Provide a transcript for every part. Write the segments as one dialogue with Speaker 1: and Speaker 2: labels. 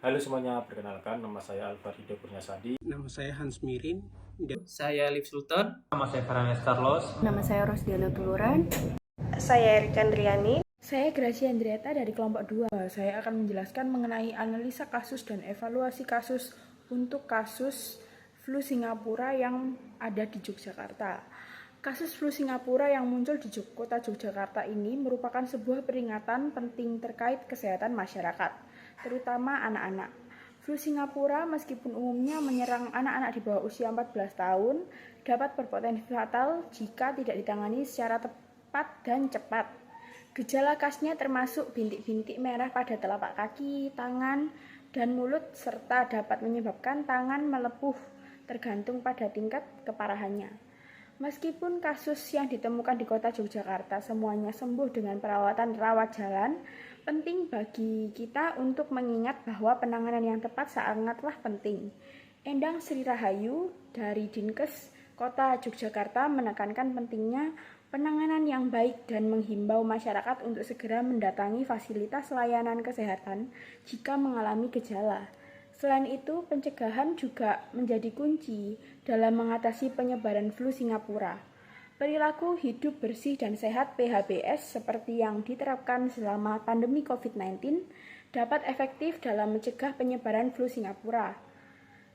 Speaker 1: Halo semuanya, perkenalkan nama saya Alvarido Kurniasadi.
Speaker 2: Nama saya Hans Mirin.
Speaker 3: Saya Liv Sultan.
Speaker 4: Nama saya Feranes Carlos.
Speaker 5: Nama saya Rosdiana Tuluran.
Speaker 6: Saya Erika Andriani.
Speaker 7: Saya Gracia Andriata dari kelompok 2. Saya akan menjelaskan mengenai analisa kasus dan evaluasi kasus untuk kasus flu Singapura yang ada di Yogyakarta. Kasus flu Singapura yang muncul di kota Yogyakarta ini merupakan sebuah peringatan penting terkait kesehatan masyarakat, terutama anak-anak. Flu Singapura meskipun umumnya menyerang anak-anak di bawah usia 14 tahun, dapat berpotensi fatal jika tidak ditangani secara tepat dan cepat. Gejala khasnya termasuk bintik-bintik merah pada telapak kaki, tangan, dan mulut, serta dapat menyebabkan tangan melepuh tergantung pada tingkat keparahannya. Meskipun kasus yang ditemukan di kota Yogyakarta semuanya sembuh dengan perawatan rawat jalan, penting bagi kita untuk mengingat bahwa penanganan yang tepat sangatlah penting. Endang Sri Rahayu dari Dinkes Kota Yogyakarta menekankan pentingnya penanganan yang baik dan menghimbau masyarakat untuk segera mendatangi fasilitas layanan kesehatan jika mengalami gejala. Selain itu, pencegahan juga menjadi kunci dalam mengatasi penyebaran flu Singapura. Perilaku hidup bersih dan sehat PHBS seperti yang diterapkan selama pandemi COVID-19 dapat efektif dalam mencegah penyebaran flu Singapura.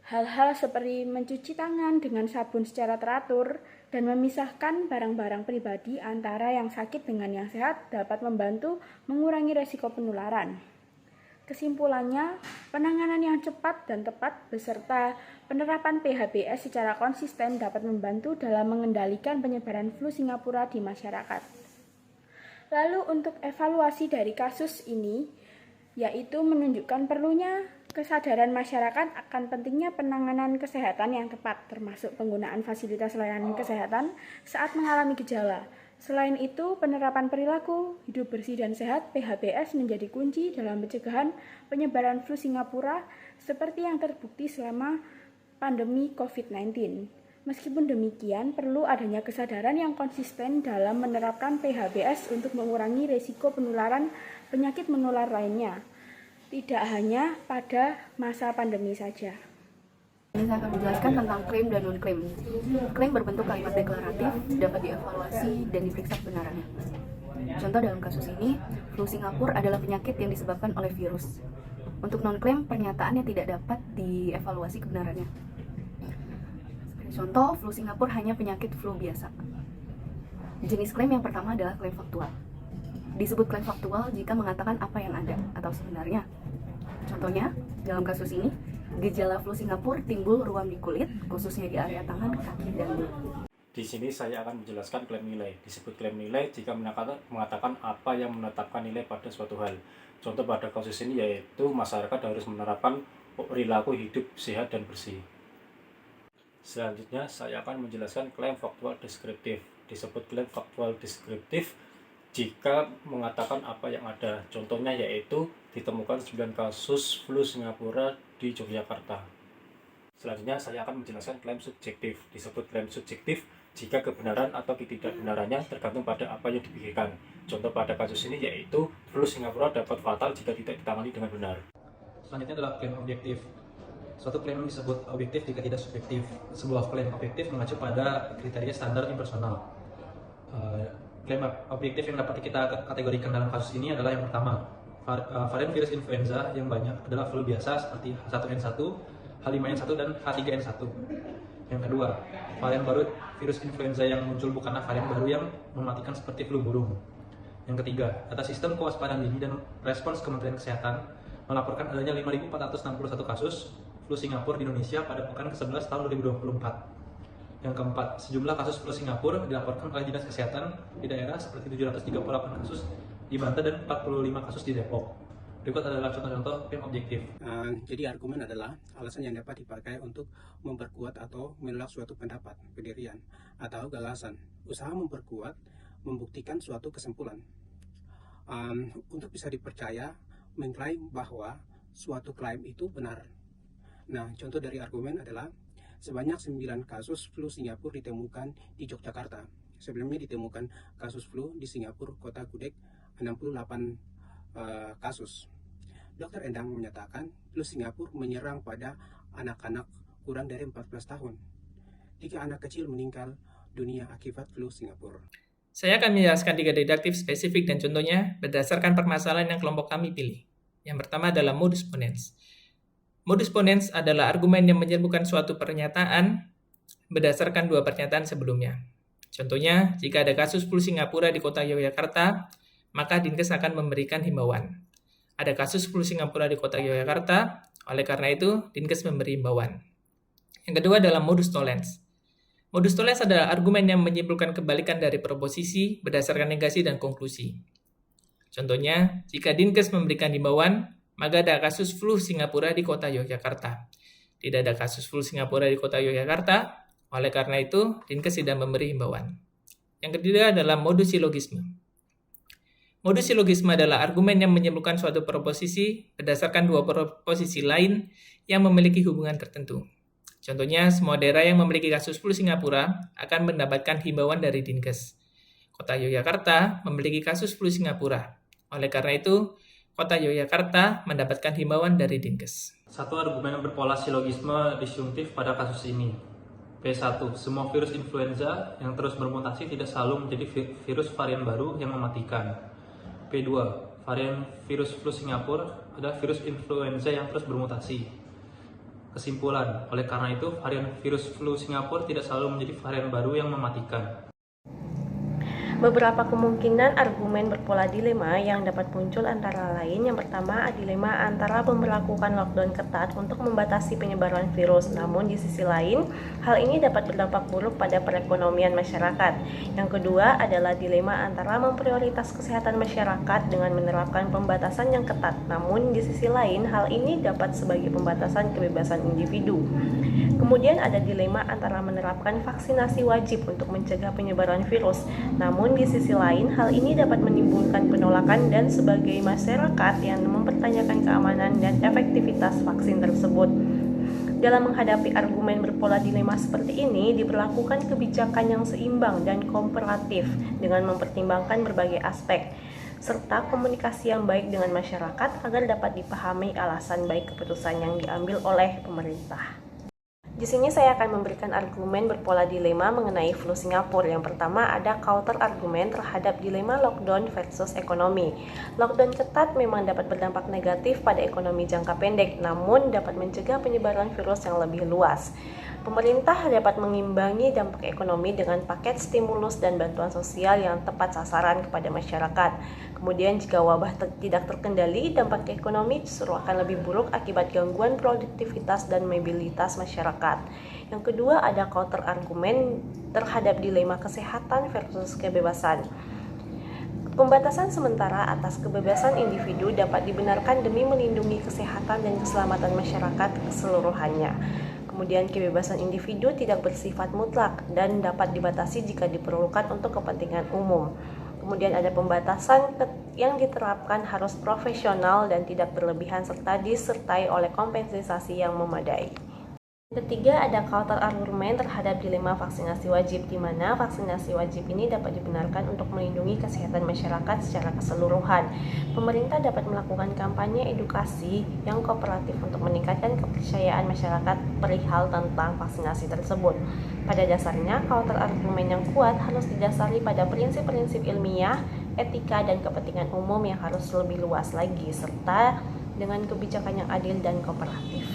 Speaker 7: Hal-hal seperti mencuci tangan dengan sabun secara teratur dan memisahkan barang-barang pribadi antara yang sakit dengan yang sehat dapat membantu mengurangi resiko penularan. Kesimpulannya, penanganan yang cepat dan tepat beserta penerapan PHBS secara konsisten dapat membantu dalam mengendalikan penyebaran flu Singapura di masyarakat. Lalu untuk evaluasi dari kasus ini, yaitu menunjukkan perlunya kesadaran masyarakat akan pentingnya penanganan kesehatan yang tepat, termasuk penggunaan fasilitas layanan kesehatan saat mengalami gejala. Selain itu, penerapan perilaku hidup bersih dan sehat PHBS menjadi kunci dalam pencegahan penyebaran flu Singapura seperti yang terbukti selama pandemi COVID-19. Meskipun demikian, perlu adanya kesadaran yang konsisten dalam menerapkan PHBS untuk mengurangi risiko penularan penyakit menular lainnya, tidak hanya pada masa pandemi saja.
Speaker 5: Ini saya akan menjelaskan tentang klaim dan non-klaim. Klaim berbentuk kalimat deklaratif, dapat dievaluasi dan diperiksa kebenarannya. Contoh dalam kasus ini, flu Singapura adalah penyakit yang disebabkan oleh virus. Untuk non-klaim, pernyataannya tidak dapat dievaluasi kebenarannya. Contoh, flu Singapura hanya penyakit flu biasa. Jenis klaim yang pertama adalah klaim faktual. Disebut klaim faktual jika mengatakan apa yang ada atau sebenarnya. Contohnya, dalam kasus ini, gejala flu Singapura timbul ruam di kulit, khususnya di area tangan, kaki, dan mulut.
Speaker 1: Di sini saya akan menjelaskan klaim nilai. Disebut klaim nilai jika mengatakan apa yang menetapkan nilai pada suatu hal. Contoh pada kasus ini yaitu masyarakat harus menerapkan perilaku hidup sehat dan bersih. Selanjutnya saya akan menjelaskan klaim faktual deskriptif. Disebut klaim faktual deskriptif jika mengatakan apa yang ada. Contohnya yaitu ditemukan 9 kasus flu Singapura di Yogyakarta. Selanjutnya saya akan menjelaskan klaim subjektif. Disebut klaim subjektif jika kebenaran atau ketidakbenarannya tergantung pada apa yang dipikirkan. Contoh pada kasus ini yaitu flu Singapura dapat fatal jika tidak ditangani dengan benar.
Speaker 4: Selanjutnya adalah klaim objektif. Suatu klaim disebut objektif jika tidak subjektif. Sebuah klaim objektif mengacu pada kriteria standar impersonal. Klaim objektif yang dapat kita kategorikan dalam kasus ini adalah yang pertama, varian virus influenza yang banyak adalah flu biasa seperti H1N1, H5N1, dan H3N1. Yang kedua, varian baru virus influenza yang muncul bukanlah varian baru yang mematikan seperti flu burung. Yang ketiga, data sistem kewaspadaan dini dan respons Kementerian Kesehatan melaporkan adanya 5.461 kasus flu Singapura di Indonesia pada pekan ke-11 tahun 2024. Yang keempat, sejumlah kasus flu Singapura dilaporkan oleh Dinas Kesehatan di daerah seperti 738 kasus di Banten dan 45 kasus di Depok. Berikut adalah contoh-contoh klaim objektif.
Speaker 2: Jadi argumen adalah alasan yang dapat dipakai untuk memperkuat atau menolak suatu pendapat, pendirian, atau gagasan. Usaha memperkuat, membuktikan suatu kesimpulan. Untuk bisa dipercaya, mengklaim bahwa suatu klaim itu benar. Nah, contoh dari argumen adalah sebanyak 9 kasus flu Singapura ditemukan di Yogyakarta. Sebelumnya ditemukan kasus flu di Singapura, Kota Gudeg, 68 kasus. Dr. Endang menyatakan flu Singapura menyerang pada anak-anak kurang dari 14 tahun. 3 anak kecil meninggal dunia akibat flu Singapura.
Speaker 3: Saya akan menjelaskan 3 deduktif spesifik dan contohnya berdasarkan permasalahan yang kelompok kami pilih. Yang pertama adalah modus ponens. Modus ponens adalah argumen yang menyebutkan suatu pernyataan berdasarkan 2 pernyataan sebelumnya. Contohnya, jika ada kasus flu Singapura di kota Yogyakarta, maka Dinkes akan memberikan himbauan. Ada kasus flu Singapura di kota Yogyakarta, oleh karena itu Dinkes memberi himbauan. Yang kedua adalah modus tollens. Modus tollens adalah argumen yang menyimpulkan kebalikan dari proposisi berdasarkan negasi dan konklusi. Contohnya, jika Dinkes memberikan himbauan, maka ada kasus flu Singapura di kota Yogyakarta. Tidak ada kasus flu Singapura di kota Yogyakarta, oleh karena itu Dinkes tidak memberi himbauan. Yang ketiga adalah modus silogisme. Modus silogisme adalah argumen yang menyimpulkan suatu proposisi berdasarkan 2 proposisi lain yang memiliki hubungan tertentu. Contohnya, semua daerah yang memiliki kasus flu Singapura akan mendapatkan himbauan dari Dinkes. Kota Yogyakarta memiliki kasus flu Singapura. Oleh karena itu, Kota Yogyakarta mendapatkan himbauan dari Dinkes.
Speaker 4: Satu argumen yang berpola silogisme disjungtif pada kasus ini. P1. Semua virus influenza yang terus bermutasi tidak selalu menjadi virus varian baru yang mematikan. P2. Varian virus flu Singapura adalah virus influenza yang terus bermutasi. Kesimpulan, oleh karena itu varian virus flu Singapura tidak selalu menjadi varian baru yang mematikan.
Speaker 6: Beberapa kemungkinan argumen berpola dilema yang dapat muncul antara lain. Yang pertama, dilema antara memberlakukan lockdown ketat untuk membatasi penyebaran virus. Namun di sisi lain, hal ini dapat berdampak buruk pada perekonomian masyarakat. Yang kedua adalah dilema antara memprioritas kesehatan masyarakat dengan menerapkan pembatasan yang ketat. Namun di sisi lain, hal ini dapat sebagai pembatasan kebebasan individu. Kemudian ada dilema antara menerapkan vaksinasi wajib untuk mencegah penyebaran virus. Namun di sisi lain, hal ini dapat menimbulkan penolakan dan sebagai masyarakat yang mempertanyakan keamanan dan efektivitas vaksin tersebut. Dalam menghadapi argumen berpola dilema seperti ini, diberlakukan kebijakan yang seimbang dan kooperatif dengan mempertimbangkan berbagai aspek, serta komunikasi yang baik dengan masyarakat agar dapat dipahami alasan baik keputusan yang diambil oleh pemerintah. Di sini saya akan memberikan argumen berpola dilema mengenai flu Singapura. Yang pertama ada counter argumen terhadap dilema lockdown versus ekonomi. Lockdown ketat memang dapat berdampak negatif pada ekonomi jangka pendek, namun dapat mencegah penyebaran virus yang lebih luas. Pemerintah dapat mengimbangi dampak ekonomi dengan paket stimulus dan bantuan sosial yang tepat sasaran kepada masyarakat. Kemudian jika wabah tidak terkendali, dampak ekonomi justru akan lebih buruk akibat gangguan produktivitas dan mobilitas masyarakat. Yang kedua ada counter argumen terhadap dilema kesehatan versus kebebasan. Pembatasan sementara atas kebebasan individu dapat dibenarkan demi melindungi kesehatan dan keselamatan masyarakat keseluruhannya. Kemudian kebebasan individu tidak bersifat mutlak dan dapat dibatasi jika diperlukan untuk kepentingan umum. Kemudian ada pembatasan yang diterapkan harus profesional dan tidak berlebihan serta disertai oleh kompensasi yang memadai. Ketiga ada counter argumen terhadap dilema vaksinasi wajib, di mana vaksinasi wajib ini dapat dibenarkan untuk melindungi kesehatan masyarakat secara keseluruhan. Pemerintah dapat melakukan kampanye edukasi yang kooperatif untuk meningkatkan kepercayaan masyarakat perihal tentang vaksinasi tersebut. Pada dasarnya, counter argumen yang kuat harus didasari pada prinsip-prinsip ilmiah, etika, dan kepentingan umum yang harus lebih luas lagi, serta dengan kebijakan yang adil dan kooperatif.